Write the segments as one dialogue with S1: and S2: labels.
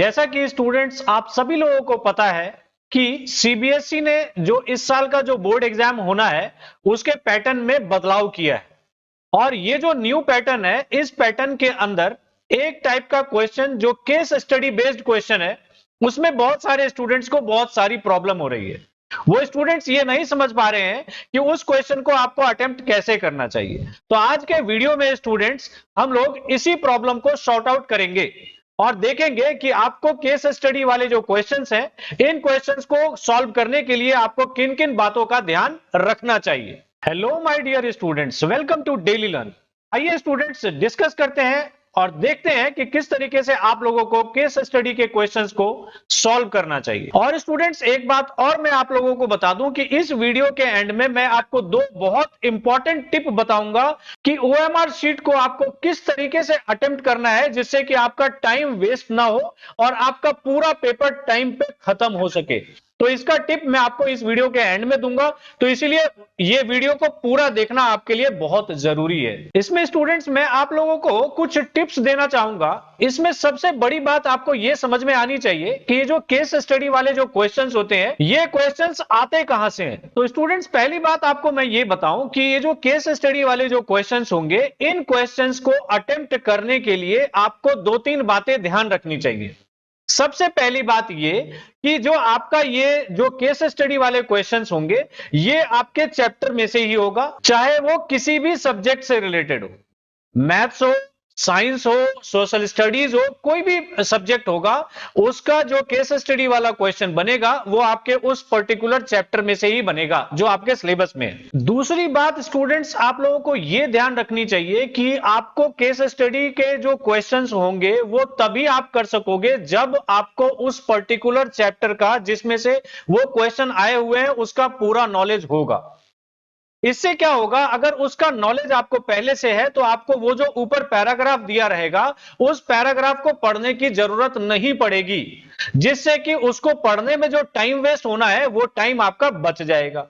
S1: जैसा कि स्टूडेंट्स आप सभी लोगों को पता है कि सीबीएसई ने जो इस साल का जो बोर्ड एग्जाम होना है उसके पैटर्न में बदलाव किया है। और ये जो न्यू पैटर्न है, इस पैटर्न के अंदर एक टाइप का क्वेश्चन जो केस स्टडी बेस्ड क्वेश्चन है, उसमें बहुत सारे स्टूडेंट्स को बहुत सारी प्रॉब्लम हो रही है। वो स्टूडेंट्स ये नहीं समझ पा रहे हैं कि उस क्वेश्चन को आपको अटेम्प्ट कैसे करना चाहिए। तो आज के वीडियो में स्टूडेंट्स हम लोग इसी प्रॉब्लम को सॉर्ट आउट करेंगे और देखेंगे कि आपको केस स्टडी वाले जो क्वेश्चंस हैं, इन क्वेश्चंस को सॉल्व करने के लिए आपको किन किन बातों का ध्यान रखना चाहिए। Hello my dear students, welcome to daily learn. आइए स्टूडेंट्स डिस्कस करते हैं और देखते हैं कि किस तरीके से आप लोगों को केस स्टडी के क्वेश्चंस को सॉल्व करना चाहिए। और स्टूडेंट्स एक बात और मैं आप लोगों को बता दूं कि इस वीडियो के एंड में मैं आपको दो बहुत इंपॉर्टेंट टिप बताऊंगा कि ओएमआर शीट को आपको किस तरीके से अटेम्प्ट करना है जिससे कि आपका टाइम वेस्ट ना हो और आपका पूरा पेपर टाइम पे खत्म हो सके। तो इसका टिप मैं आपको इस वीडियो के एंड में दूंगा, तो इसीलिए ये वीडियो को पूरा देखना आपके लिए बहुत जरूरी है। इसमें स्टूडेंट्स मैं आप लोगों को कुछ टिप्स देना चाहूंगा। इसमें सबसे बड़ी बात आपको ये समझ में आनी चाहिए कि ये जो केस स्टडी वाले जो क्वेश्चंस होते हैं, ये क्वेश्चंस आते कहां से हैं। तो स्टूडेंट्स पहली बात आपको मैं ये बताऊं कि ये जो केस स्टडी वाले जो क्वेश्चंस होंगे, इन क्वेश्चंस को अटेम्प्ट करने के लिए आपको दो तीन बातें ध्यान रखनी चाहिए। सबसे पहली बात ये कि जो आपका ये जो केस स्टडी वाले क्वेश्चंस होंगे, ये आपके चैप्टर में से ही होगा, चाहे वो किसी भी सब्जेक्ट से रिलेटेड हो, मैथ्स हो, साइंस हो, सोशल स्टडीज हो, कोई भी सब्जेक्ट होगा, उसका जो केस स्टडी वाला क्वेश्चन बनेगा वो आपके उस पर्टिकुलर चैप्टर में से ही बनेगा जो आपके सिलेबस में है। दूसरी बात स्टूडेंट्स आप लोगों को यह ध्यान रखनी चाहिए कि आपको केस स्टडी के जो क्वेश्चंस होंगे वो तभी आप कर सकोगे जब आपको उस पर्टिकुलर चैप्टर का, जिसमें से वो क्वेश्चन आए हुए हैं, उसका पूरा नॉलेज होगा। इससे क्या होगा, अगर उसका नॉलेज आपको पहले से है तो आपको वो जो ऊपर पैराग्राफ दिया रहेगा उस पैराग्राफ को पढ़ने की जरूरत नहीं पड़ेगी, जिससे कि उसको पढ़ने में जो टाइम वेस्ट होना है वो टाइम आपका बच जाएगा।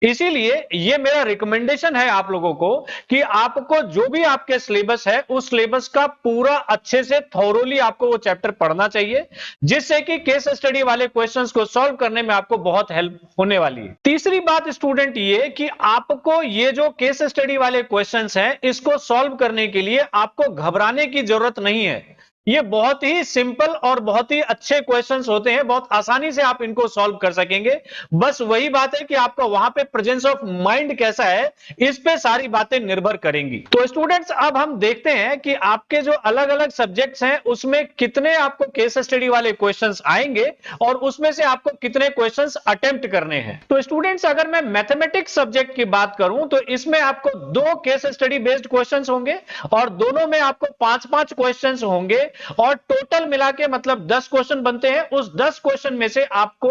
S1: इसीलिए ये मेरा रिकमेंडेशन है आप लोगों को कि आपको जो भी आपके सिलेबस है उस सिलेबस का पूरा अच्छे से थॉरोली आपको वो चैप्टर पढ़ना चाहिए, जिससे कि केस स्टडी वाले क्वेश्चंस को सॉल्व करने में आपको बहुत हेल्प होने वाली है। तीसरी बात स्टूडेंट ये कि आपको ये जो केस स्टडी वाले क्वेश्चंस हैं, इसको सॉल्व करने के लिए आपको घबराने की जरूरत नहीं है। ये बहुत ही सिंपल और बहुत ही अच्छे क्वेश्चंस होते हैं, बहुत आसानी से आप इनको सॉल्व कर सकेंगे। बस वही बात है कि आपका वहां पे प्रेजेंस ऑफ माइंड कैसा है, इस पे सारी बातें निर्भर करेंगी। तो स्टूडेंट्स अब हम देखते हैं कि आपके जो अलग अलग सब्जेक्ट्स हैं उसमें कितने आपको केस स्टडी वाले क्वेश्चंस आएंगे और उसमें से आपको कितने क्वेश्चंस अटेम्प्ट करने हैं। तो स्टूडेंट्स अगर मैं मैथमेटिक्स सब्जेक्ट की बात करूं तो इसमें आपको दो केस स्टडी बेस्ड क्वेश्चंस होंगे और दोनों में आपको 5-5 क्वेश्चंस होंगे और टोटल मिला के मतलब 10 क्वेश्चन बनते हैं। उस 10 क्वेश्चन में से आपको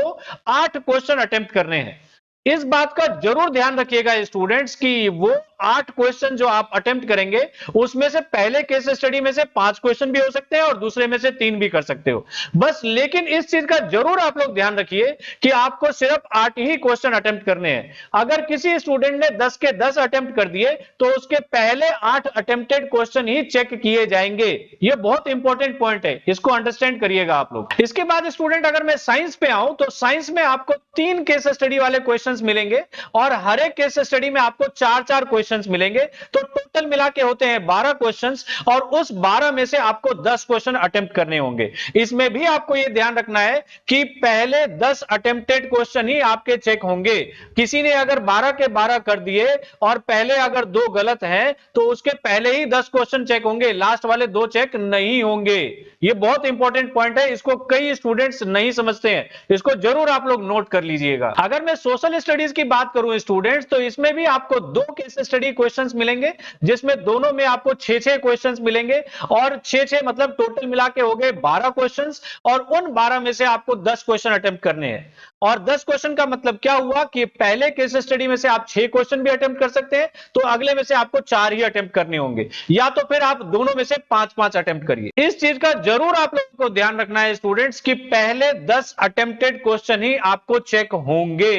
S1: 8 क्वेश्चन अटेम्प्ट करने हैं। इस बात का जरूर ध्यान रखिएगा स्टूडेंट्स कि वो 8 क्वेश्चन जो आप अटेम्प्ट करेंगे उसमें से पहले केस स्टडी में से 5 क्वेश्चन भी हो सकते हैं और दूसरे में से 3 भी कर सकते हो। बस लेकिन इस चीज का जरूर आप लोग ध्यान रखिए कि आपको सिर्फ 8 ही क्वेश्चन अटेम्प्ट करने हैं। अगर किसी स्टूडेंट ने 10 के 10 अटेम्प्ट कर दिए तो उसके पहले 8 अटेम्प्टेड क्वेश्चन ही चेक किए जाएंगे। यह बहुत इंपॉर्टेंट पॉइंट है, इसको अंडरस्टैंड करिएगा आप लोग। इसके बाद स्टूडेंट अगर मैं साइंस पे आऊं तो साइंस में आपको 3 केस स्टडी वाले क्वेश्चन मिलेंगे और हर एक केस स्टडी में आपको 4-4 क्वेश्चंस मिलेंगे। तो टोटल मिला के होते हैं 12 क्वेश्चंस और उस 12 में से आपको 10 क्वेश्चन अटेम्प्ट करने होंगे। इसमें भी आपको यह ध्यान रखना है कि पहले 10 अटेम्प्टेड क्वेश्चन ही आपके चेक होंगे। किसी ने अगर 12 के 12 कर दिए और पहले अगर 2 गलत हैं तो उसके पहले ही 10 क्वेश्चन चेक होंगे, लास्ट वाले 2 चेक नहीं होंगे। यह बहुत इंपॉर्टेंट पॉइंट है, इसको कई स्टूडेंट्स नहीं समझते हैं, इसको जरूर आप लोग नोट कर लीजिएगा। अगर मैं सोशल स्टडीज की बात करूं स्टूडेंट्स तो इसमें भी आपको 2 केस स्टडी क्वेश्चंस मिलेंगे, जिसमें दोनों में आपको 6-6 क्वेश्चंस मिलेंगे और 6-6 मतलब टोटल मिला के हो गए 12 क्वेश्चंस और उन 12 में से आपको 10 क्वेश्चन अटेम्प्ट करने हैं। और 10 क्वेश्चन का मतलब क्या हुआ कि पहले केस स्टडी में से आप 6 क्वेश्चन भी अटेम्प्ट कर सकते हैं, तो अगले में से आपको 4 ही अटेम्प्ट करने होंगे, या तो फिर आप दोनों में से 5-5 अटेम्प्ट करिए। इस चीज का जरूर आप लोगों को ध्यान रखना है स्टूडेंट्स कि पहले 10 अटेम्प्टेड क्वेश्चन ही आपको चेक होंगे।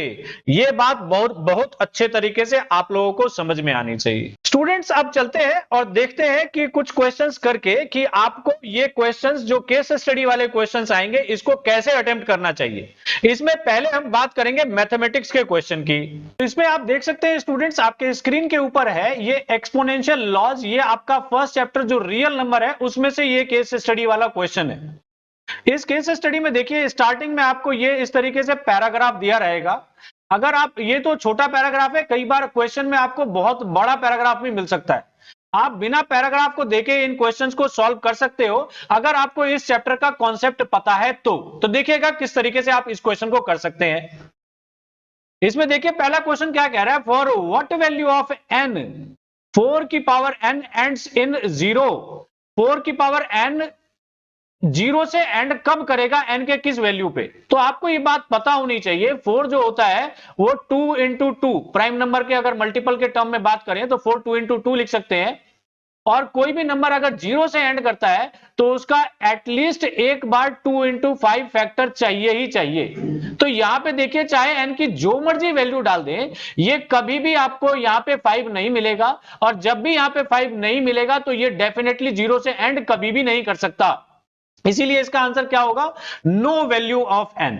S1: यह बात बहुत बहुत अच्छे तरीके से आप लोगों को समझ में आनी चाहिए। स्टूडेंट्स अब चलते हैं और देखते हैं कि कुछ क्वेश्चंस करके कि आपको ये क्वेश्चंस जो केस स्टडी वाले क्वेश्चंस आएंगे इसको कैसे अटेम्प्ट करना चाहिए। इसमें पहले हम बात करेंगे मैथमेटिक्स के क्वेश्चन की। तो इसमें आप देख सकते हैं स्टूडेंट्स, आपके स्क्रीन के ऊपर है ये एक्सपोनेंशियल लॉज, ये आपका फर्स्ट चैप्टर जो रियल नंबर है उसमें से ये केस स्टडी वाला क्वेश्चन है। इस केस स्टडी में देखिए स्टार्टिंग में आपको ये इस तरीके से पैराग्राफ दिया रहेगा। अगर आप, ये तो छोटा पैराग्राफ है, कई बार क्वेश्चन में आपको बहुत बड़ा पैराग्राफ भी मिल सकता है। आप बिना पैराग्राफ को देखे इन क्वेश्चंस को सॉल्व कर सकते हो अगर आपको इस चैप्टर का कॉन्सेप्ट पता है तो देखिएगा किस तरीके से आप इस क्वेश्चन को कर सकते हैं। इसमें देखिए पहला क्वेश्चन क्या कह रहा है, for what value of n 4 की पावर n एंड्स इन 0, 4 की पावर n 0 से एंड कब करेगा n के किस वैल्यू पे। तो आपको ये बात पता होनी चाहिए, 4 जो होता है वो 2 इंटू 2 प्राइम नंबर के अगर मल्टीपल के टर्म में बात करें तो 4 2 इंटू 2 लिख सकते हैं। और कोई भी नंबर अगर 0 से एंड करता है तो उसका एटलीस्ट एक बार 2 इंटू 5 फैक्टर चाहिए ही चाहिए। तो यहां पे देखिए चाहे n की जो मर्जी वैल्यू डाल दें, ये कभी भी आपको यहां पे 5 नहीं मिलेगा, और जब भी यहां पे 5 नहीं मिलेगा तो ये डेफिनेटली 0 से एंड कभी भी नहीं कर सकता। इसीलिए इसका आंसर क्या होगा, नो वैल्यू ऑफ n।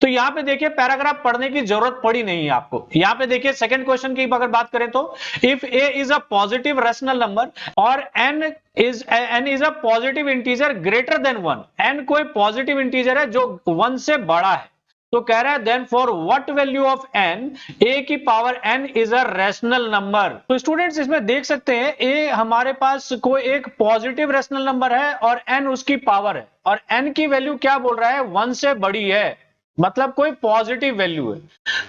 S1: तो यहां पे देखिए पैराग्राफ पढ़ने की जरूरत पड़ी नहीं है आपको। यहां पे देखिए सेकंड क्वेश्चन की अगर बात करें तो if a is a positive rational number और n is a positive integer greater than 1, n कोई पॉजिटिव इंटीजर है जो 1 से बड़ा है, तो कह रहा है then for what value of n a की power n is a rational number. तो स्टूडेंट्स इसमें देख सकते हैं a हमारे पास कोई एक पॉजिटिव रैशनल नंबर है और n उसकी पावर है, और n की वैल्यू क्या बोल रहा है, 1 से बड़ी है, मतलब कोई पॉजिटिव वैल्यू है।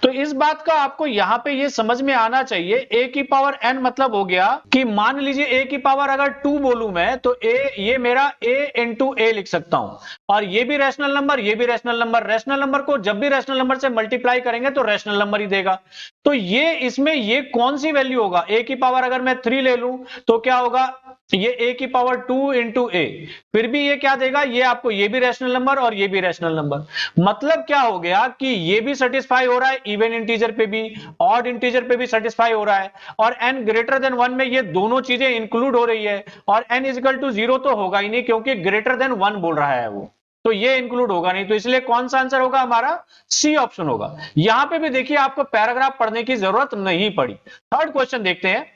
S1: तो इस बात का आपको यहां पे ये समझ में आना चाहिए, a की पावर n मतलब हो गया कि मान लीजिए a की पावर अगर 2 बोलूं मैं तो a ये मेरा a इंटू a लिख सकता हूं, और ये भी रैशनल नंबर, ये भी रैशनल नंबर। रैशनल नंबर को जब भी रैशनल नंबर से मल्टीप्लाई करेंगे तो रैशनल नंबर ही देगा। तो ये इसमें ये कौन सी वैल्यू होगा, a की पावर अगर मैं 3 ले लूं तो क्या होगा, ये a की पावर 2 इंटू a, फिर भी ये क्या देगा, ये आपको ये भी रैशनल नंबर और ये भी रैशनल नंबर। मतलब क्या हो गया कि ये भी सेटिस्फाई हो रहा है, इवन इंटीजर पे भी, ऑड इंटीजर पे भी सेटिस्फाई हो रहा है, और n ग्रेटर देन 1 में ये दोनों चीजें इंक्लूड हो रही है, और n इक्वल टू 0 तो होगा ही नहीं क्योंकि ग्रेटर देन 1 बोल रहा है वो, तो ये इंक्लूड होगा नहीं। तो इसलिए कौन सा आंसर होगा हमारा, सी ऑप्शन होगा। यहां पे भी देखिए आपको पैराग्राफ पढ़ने की जरूरत नहीं पड़ी। थर्ड क्वेश्चन देखते हैं,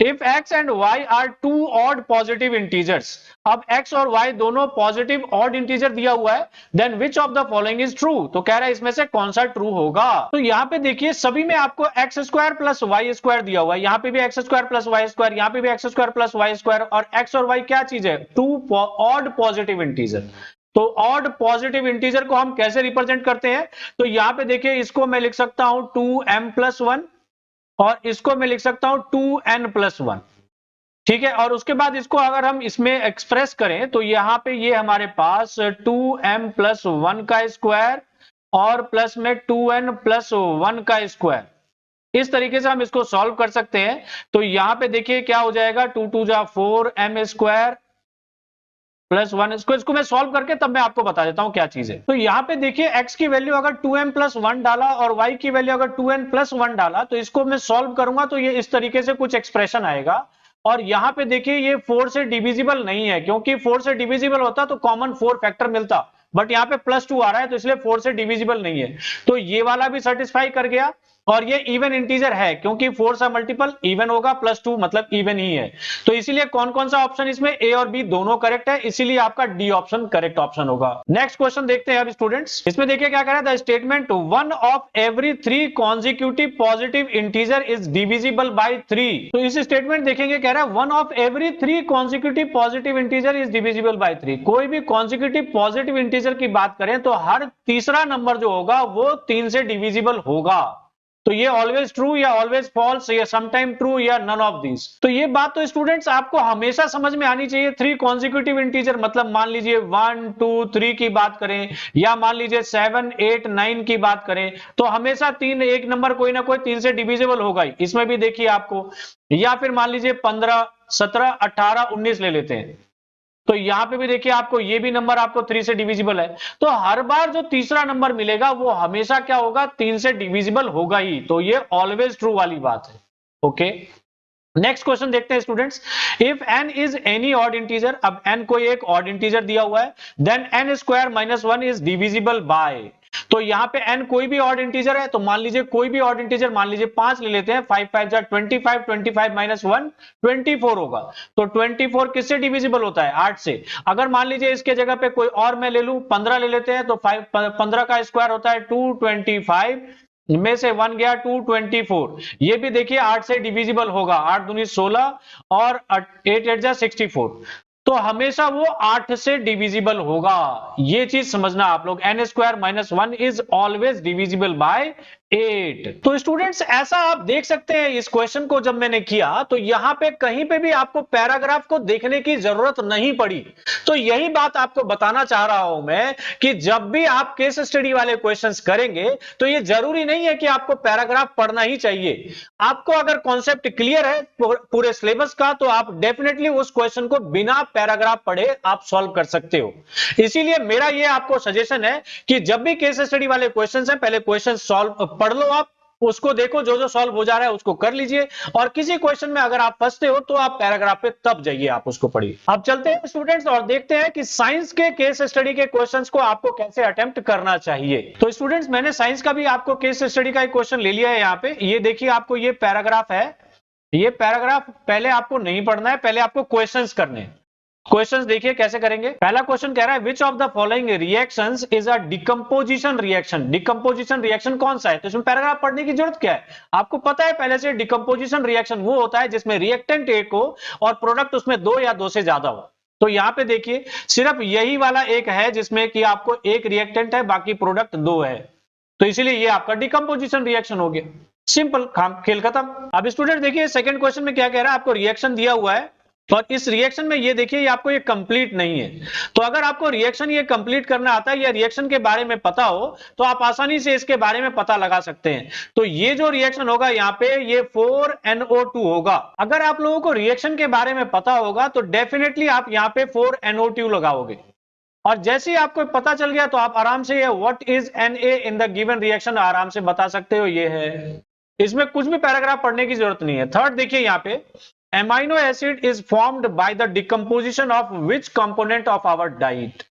S1: if x and y are two odd positive integers, अब x और y दोनों पॉजिटिव ऑड इंटीजर दिया हुआ है, then which of the following is true, तो कह रहा है इसमें से कौन सा ट्रू होगा। तो यहां पे देखिए सभी में आपको x square plus y square दिया हुआ है, यहां पे भी x square plus y square, यहां पे भी x square plus y square, और x और y क्या चीज है, टू ऑड पॉजिटिव इंटीजर। तो ऑड पॉजिटिव इंटीजर को हम कैसे रिप्रेजेंट करते हैं, तो यहां पे देखिए इसको मैं लिख सकता हूं 2m+1 और इसको मैं लिख सकता हूं 2n+1, ठीक है। और उसके बाद इसको अगर हम इसमें एक्सप्रेस करें तो यहां पे ये हमारे पास 2m+1 का स्क्वायर और प्लस में 2n+1 का स्क्वायर, इस तरीके से हम इसको सॉल्व कर सकते हैं। तो यहां पे देखिए क्या हो जाएगा, 2 2 जा 4 m स्क्वायर प्लस 1, इसको मैं सॉल्व करके तब मैं आपको बता देता हूं क्या चीज है। तो यहां पे देखिए x की वैल्यू अगर 2m+1 डाला और y की वैल्यू अगर 2n+1 डाला, तो इसको मैं सॉल्व करूंगा तो ये इस तरीके से कुछ एक्सप्रेशन आएगा। और यहां पे देखिए ये 4 से डिविजिबल नहीं है, क्योंकि 4 से डिविजिबल होता तो कॉमन 4 फैक्टर मिलता, बट यहाँ पे +2 आ रहा है तो इसलिए 4 से डिविजिबल नहीं है। तो ये वाला भी सेटिस्फाई कर गया, और ये इवन इंटीजर है क्योंकि 4 सा मल्टीपल इवन होगा, +2 मतलब इवन ही है। तो इसीलिए कौन कौन सा ऑप्शन इसमें ए और बी दोनों करेक्ट है, इसीलिए आपका डी ऑप्शन करेक्ट ऑप्शन होगा। नेक्स्ट क्वेश्चन देखते हैं अब स्टूडेंट्स, इसमें देखिए क्या कह रहा है, the statement 1 of every 3 consecutive positive integer is divisible bye 3। तो इस स्टेटमेंट देखेंगे, कह रहा है 1 of every 3 consecutive positive integer is divisible bye 3। कोई भी कॉन्जिक्यूटिव पॉजिटिव इंटीजर की बात करें तो हर तीसरा नंबर जो होगा वो 3 से डिविजिबल होगा। तो ये ऑलवेज ट्रू या ऑलवेज फॉल्स या समटाइम ट्रू या नन ऑफ दीज। तो ये बात तो स्टूडेंट्स आपको हमेशा समझ में आनी चाहिए। 3 कॉन्जिक्यूटिव इंटीजर मतलब मान लीजिए 1 2 3 की बात करें या मान लीजिए 7 8 9 की बात करें, तो हमेशा तीन एक नंबर कोई ना कोई 3 से डिविजिबल होगा ही। इसमें भी देखिए आपको, या फिर मान लीजिए 15 17 18 19 ले लेते हैं, तो यहां पे भी देखिए आपको ये भी नंबर आपको 3 से डिविजिबल है। तो हर बार जो तीसरा नंबर मिलेगा वो हमेशा क्या होगा, 3 से डिविजिबल होगा ही। तो ये ऑलवेज ट्रू वाली बात है। ओके, नेक्स्ट क्वेश्चन देखते हैं students. If n is any odd integer, अब n कोई एक ऑड इंटीजर दिया हुआ है, then n square minus 1 is divisible by. तो यहां पे n कोई भी ऑड इंटीजर है, तो मान लीजिए कोई भी ऑड इंटीजर, मान लीजिए 5 ले लेते हैं, 5 5 जा 25, 25 माइनस 1 24 होगा। तो 24 किससे डिविजिबल होता है, 8 से। अगर मान लीजिए इसके जगह पे कोई और मैं ले लूं, 15 ले लेते हैं, तो 15 का स्क्वायर होता है 225 में से 1 गया 224। ये भी देखिए 8 से डिविजिबल होगा, 8 दूनी 16 और 8 8 जा 64। तो हमेशा वो 8 से डिविजिबल होगा। ये चीज समझना आप लोग, n square minus 1 is always divisible by 8। तो स्टूडेंट्स ऐसा आप देख सकते हैं, इस क्वेश्चन को जब मैंने किया तो यहां पे कहीं पे भी आपको पैराग्राफ को देखने की जरूरत नहीं पड़ी। तो यही बात आपको बताना चाह रहा हूं मैं कि जब भी आप केस स्टडी वाले क्वेश्चंस करेंगे तो ये जरूरी नहीं है कि आपको पैराग्राफ पढ़ना ही चाहिए। आपको अगर कॉन्सेप्ट क्लियर है पूरे सिलेबस का, तो आप डेफिनेटली उस क्वेश्चन को बिना पैराग्राफ पढ़े आप सॉल्व कर सकते हो। इसीलिए मेरा ये आपको सजेशन है कि जब भी केस स्टडी वाले क्वेश्चंस हैं, पहले क्वेश्चन सॉल्व पढ़ लो, आप उसको देखो, जो जो सॉल्व हो जा रहा है उसको कर लीजिए, और किसी क्वेश्चन में अगर आप फंसते हो तो आप पैराग्राफ पे तब जाइए, आप उसको पढ़िए। अब चलते हैं स्टूडेंट्स और देखते हैं कि साइंस के केस स्टडी के क्वेश्चंस को आपको कैसे अटेम्प्ट करना चाहिए। तो स्टूडेंट्स मैंने साइंस का भी आपको केस स्टडी का एक क्वेश्चन ले लिया है। यहाँ पे ये देखिए, आपको ये पैराग्राफ है, ये पैराग्राफ पहले आपको नहीं पढ़ना है, पहले आपको क्वेश्चंस करने हैं। क्वेश्चंस देखिए कैसे करेंगे। पहला क्वेश्चन कह रहा है विच of the following reactions is a decomposition reaction. Decomposition reaction कौन सा है, तो इसमें पैराग्राफ पढ़ने की जरूरत क्या है, आपको पता है पहले से। डिकम्पोजिशन रिएक्शन वो होता है जिसमें रिएक्टेंट एक हो और प्रोडक्ट उसमें 2 या 2 से ज्यादा हो। तो यहां पे देखिए सिर्फ यही वाला एक है जिसमें कि आपको एक रिएक्टेंट है, बाकी प्रोडक्ट 2 है, तो इसीलिए ये आपका डिकम्पोजिशन रिएक्शन हो गया। सिंपल, खेल खत्म। अब स्टूडेंट देखिए सेकंड क्वेश्चन में क्या कह रहा है, आपको रिएक्शन दिया हुआ है और इस रिएक्शन में ये देखिए, ये आपको ये कंप्लीट नहीं है। तो अगर आपको रिएक्शन ये कंप्लीट करना आता है या रिएक्शन के बारे में पता हो तो आप आसानी से इसके बारे में पता लगा सकते हैं। तो ये जो रिएक्शन होगा यहाँ पे ये 4NO2 होगा। अगर आप लोगों को रिएक्शन के बारे में पता होगा तो डेफिनेटली आप यहाँ पे 4NO2 लगाओगे, और जैसे ही आपको पता चल गया तो आप आराम से ये what is Na in the given reaction आराम से बता सकते हो, ये है। इसमें कुछ भी पैराग्राफ पढ़ने की जरूरत नहीं है। थर्ड देखिए यहाँ पे, amino acid is formed by the decomposition of which component of our diet।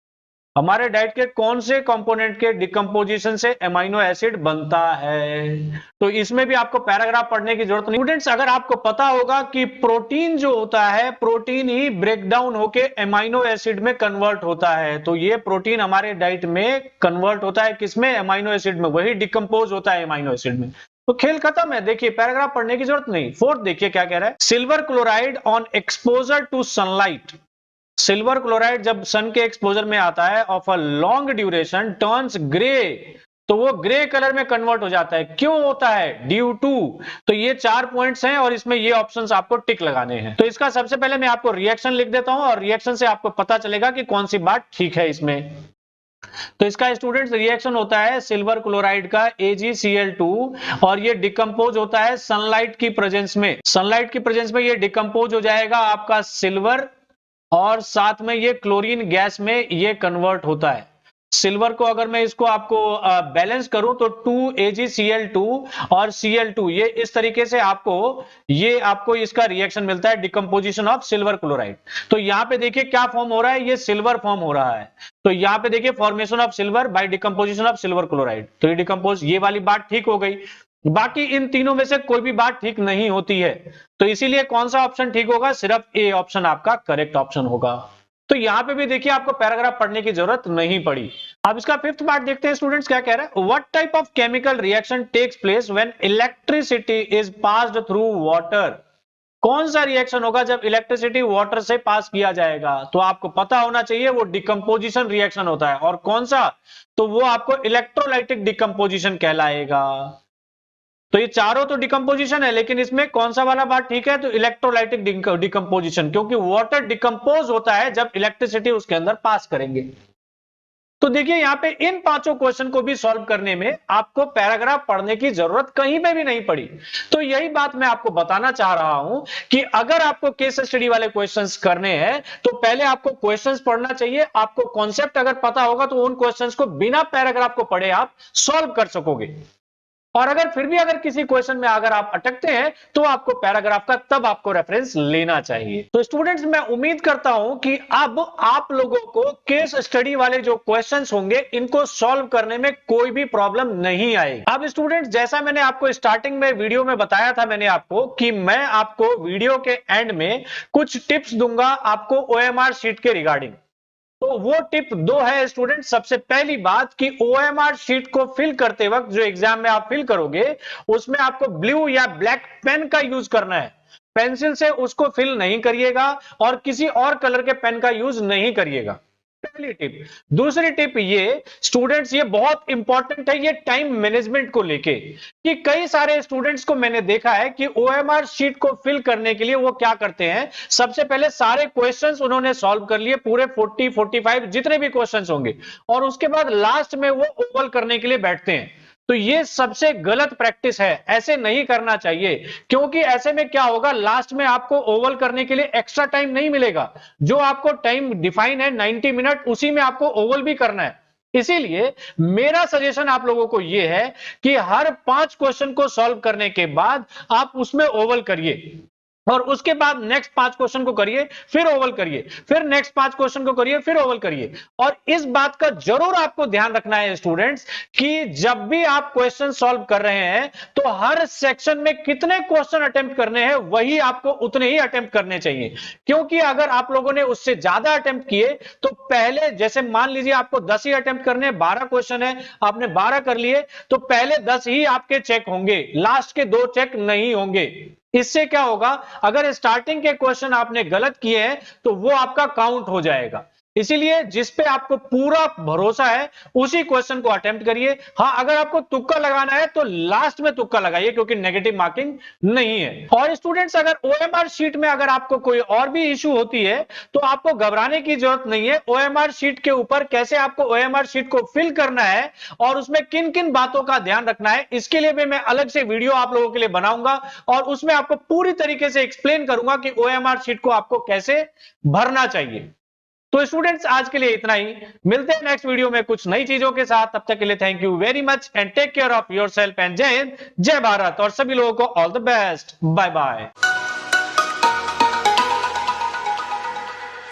S1: हमारे डाइट के कौन से कंपोनेंट के डिकम्पोजिशन से एमाइनो एसिड बनता है। तो इसमें भी आपको पैराग्राफ पढ़ने की जरूरत नहीं। स्टूडेंट्स अगर आपको पता होगा कि प्रोटीन जो होता है, प्रोटीन ही ब्रेक डाउन होके एमाइनो एसिड में कन्वर्ट होता है, तो ये प्रोटीन हमारे डाइट में कन्वर्ट होता है किसमें, एमाइनो एसिड में, वही डिकम्पोज होता है एमाइनो एसिड में। तो खेल खत्म है, देखिए पैराग्राफ पढ़ने की जरूरत नहीं। फोर्थ देखिए क्या कह रहा है, silver chloride on exposure to sunlight. Silver chloride जब सन के एक्सपोजर में आता है of a long duration turns grey, तो वो ग्रे कलर में कन्वर्ट हो जाता है। क्यों होता है, ड्यू टू। तो ये 4 पॉइंट्स हैं और इसमें ये ऑप्शंस आपको टिक लगाने हैं। तो इसका सबसे पहले मैं आपको रिएक्शन लिख देता हूं और रिएक्शन से आपको पता चलेगा कि कौन सी बात ठीक है इसमें। तो इसका स्टूडेंट्स रिएक्शन होता है सिल्वर क्लोराइड का AgCl2 और ये डिकम्पोज होता है सनलाइट की प्रेजेंस में। सनलाइट की प्रेजेंस में ये डिकम्पोज हो जाएगा आपका सिल्वर, और साथ में ये क्लोरीन गैस में ये कन्वर्ट होता है। सिल्वर को अगर मैं इसको आपको बैलेंस करूं तो 2AgCl2 और Cl2, ये इस तरीके से आपको इसका रिएक्शन मिलता है, डिकम्पोजिशन ऑफ सिल्वर क्लोराइड। तो यहां पे देखिए क्या फॉर्म हो रहा है, ये सिल्वर फॉर्म हो रहा है। तो यहां पे देखिए formation of silver by decomposition of silver chloride, तो ये डिकम्पोज, ये वाली बात ठीक हो गई। बाकी इन तीनों में से कोई भी बात ठीक नहीं होती है, तो इसीलिए कौन सा ऑप्शन ठीक होगा, सिर्फ ए ऑप्शन आपका करेक्ट ऑप्शन होगा। तो यहां पे भी देखिए आपको पैराग्राफ पढ़ने की जरूरत नहीं पड़ी। अब इसका फिफ्थ पार्ट देखते हैं स्टूडेंट्स क्या कह रहा है, what type of chemical reaction takes place when electricity is passed through water. कौन सा रिएक्शन होगा जब इलेक्ट्रिसिटी वाटर से पास किया जाएगा, तो आपको पता होना चाहिए वो डिकम्पोजिशन रिएक्शन होता है। और कौन सा, तो वो आपको इलेक्ट्रोलाइटिक डिकम्पोजिशन कहलाएगा। तो ये चारों तो डिकम्पोजिशन है, लेकिन इसमें कौन सा वाला बात ठीक है, तो इलेक्ट्रोलाइटिक डिकम्पोजिशन, क्योंकि वाटर डिकम्पोज होता है जब इलेक्ट्रिसिटी उसके अंदर पास करेंगे। तो देखिए यहां पे इन पांचों क्वेश्चन को भी सॉल्व करने में आपको पैराग्राफ पढ़ने की जरूरत कहीं पे भी नहीं पड़ी। तो यही बात मैं आपको बताना चाह रहा हूं कि अगर आपको केस स्टडी वाले क्वेश्चंस करने हैं तो पहले आपको क्वेश्चंस पढ़ना चाहिए। आपको कॉन्सेप्ट अगर पता होगा तो उन क्वेश्चंस को बिना पैराग्राफ को पढ़े आप सॉल्व कर सकोगे। और अगर फिर भी अगर किसी क्वेश्चन में अगर आप अटकते हैं तो आपको पैराग्राफ का तब आपको रेफरेंस लेना चाहिए। तो स्टूडेंट्स मैं उम्मीद करता हूं कि अब आप लोगों को केस स्टडी वाले जो क्वेश्चंस होंगे इनको सॉल्व करने में कोई भी प्रॉब्लम नहीं आएगी। अब स्टूडेंट्स जैसा मैंने आपको स्टार्टिंग में वीडियो में बताया था मैंने आपको कि मैं आपको वीडियो के एंड में कुछ टिप्स दूंगा आपको ओएमआर शीट के रिगार्डिंग। तो वो टिप दो है स्टूडेंट। सबसे पहली बात कि ओएमआर शीट को फिल करते वक्त जो एग्जाम में आप फिल करोगे उसमें आपको ब्लू या ब्लैक पेन का यूज करना है। पेंसिल से उसको फिल नहीं करिएगा और किसी और कलर के पेन का यूज नहीं करिएगा। पहली टिप। दूसरी टिप ये स्टूडेंट्स, ये बहुत इंपॉर्टेंट है ये टाइम मैनेजमेंट को लेके, कि कई सारे स्टूडेंट्स को मैंने देखा है कि ओएमआर शीट को फिल करने के लिए वो क्या करते हैं, सबसे पहले सारे क्वेश्चंस उन्होंने सॉल्व कर लिए पूरे 40 45 जितने भी क्वेश्चंस होंगे, और उसके बाद लास्ट में वो ओवल करने के लिए बैठते हैं। तो ये सबसे गलत प्रैक्टिस है, ऐसे नहीं करना चाहिए। क्योंकि ऐसे में क्या होगा, लास्ट में आपको ओवल करने के लिए एक्स्ट्रा टाइम नहीं मिलेगा। जो आपको टाइम डिफाइन है 90 मिनट, उसी में आपको ओवल भी करना है। इसीलिए मेरा सजेशन आप लोगों को यह है कि हर 5 क्वेश्चन को सॉल्व करने के बाद आप उसमें ओवल करिए, और उसके बाद नेक्स्ट 5 क्वेश्चन को करिए, फिर ओवल करिए, फिर नेक्स्ट 5 क्वेश्चन को करिए, फिर ओवल करिए। और इस बात का जरूर आपको ध्यान रखना है स्टूडेंट्स कि जब भी आप क्वेश्चन सॉल्व कर रहे हैं तो हर सेक्शन में कितने क्वेश्चन अटेम्प्ट करने हैं वही आपको उतने ही अटेम्प्ट करने चाहिए। क्योंकि अगर आप लोगों ने उससे ज्यादा अटेम्प्ट किए तो पहले, जैसे मान लीजिए आपको 10 ही अटेम्प्ट करने हैं, 12 क्वेश्चन है, आपने 12 कर लिए, तो पहले 10 ही आपके चेक होंगे, लास्ट के 2 चेक नहीं होंगे। इससे क्या होगा, अगर स्टार्टिंग के क्वेश्चन आपने गलत किए हैं तो वो आपका काउंट हो जाएगा। इसीलिए जिस पे आपको पूरा भरोसा है उसी क्वेश्चन को अटेम्प्ट करिए। हां, अगर आपको तुक्का लगाना है तो लास्ट में तुक्का लगाइए, क्योंकि नेगेटिव मार्किंग नहीं है। और स्टूडेंट्स अगर ओएमआर शीट में अगर आपको कोई और भी इश्यू होती है तो आपको घबराने की जरूरत नहीं है। ओएमआर शीट के ऊपर कैसे आपको ओएमआर शीट को फिल करना है और उसमें किन किन बातों का ध्यान रखना है, इसके लिए भी मैं अलग से वीडियो आप लोगों के लिए बनाऊंगा और उसमें आपको पूरी तरीके से एक्सप्लेन करूंगा कि ओएमआर शीट को आपको कैसे भरना चाहिए। तो स्टूडेंट्स आज के लिए इतना ही, मिलते हैं नेक्स्ट वीडियो में कुछ नई चीजों के साथ। तब तक के लिए thank you very much and take care of yourself and Jai Hind, Jai Bharat, और सभी लोगों को all the best, bye bye.